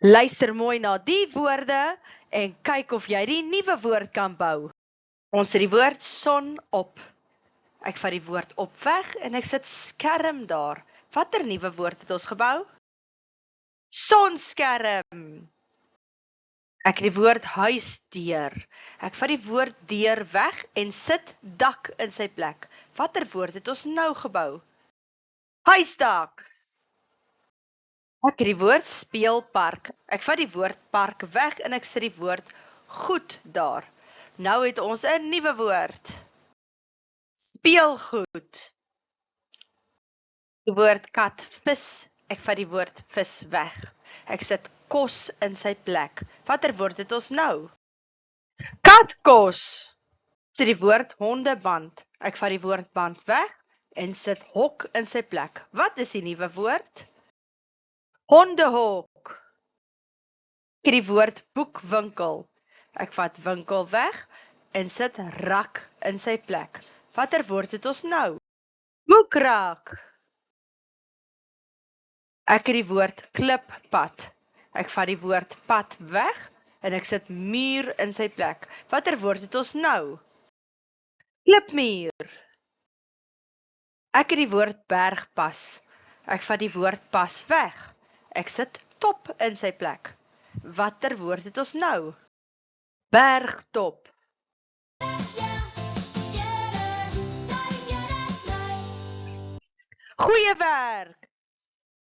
Luister mooi na die woorde en kyk of jy die nuwe woord kan bou. Ons het die woord son op. Ek vat die woord op weg en ek sit skerm daar. Watter nuwe woord het ons gebou? Sonskerm. Ek het die woord huisdeur. Ek vat die woord deur weg en sit dak in sy plek. Watter woord het ons nou gebou? Huisdak. Ek het die woord speelpark. Ek vat die woord park weg en ek sit die woord goed daar. Nou het ons 'n nuwe woord. Speelgoed. Die woord kat, vis. Ek vat die woord vis weg. Ek sit kos in sy plek. Watter woord het ons nou? Katkos. Sit die woord hondeband. Ek vat die woord band weg en sit hok in sy plek. Wat is die nuwe woord? Hondehok. Ek het die woord boekwinkel. Ek vat winkel weg en sit rak in sy plek. Watter woord het ons nou? Boekrak. Ek het die woord klippad. Ek vat die woord pad weg en ek sit muur in sy plek. Watter woord het ons nou? Klipmuur. Ek het die woord bergpas. Ek vat die woord pas weg. Ek sit top in sy plek. Watter woord het ons nou? Bergtop. Goeie werk!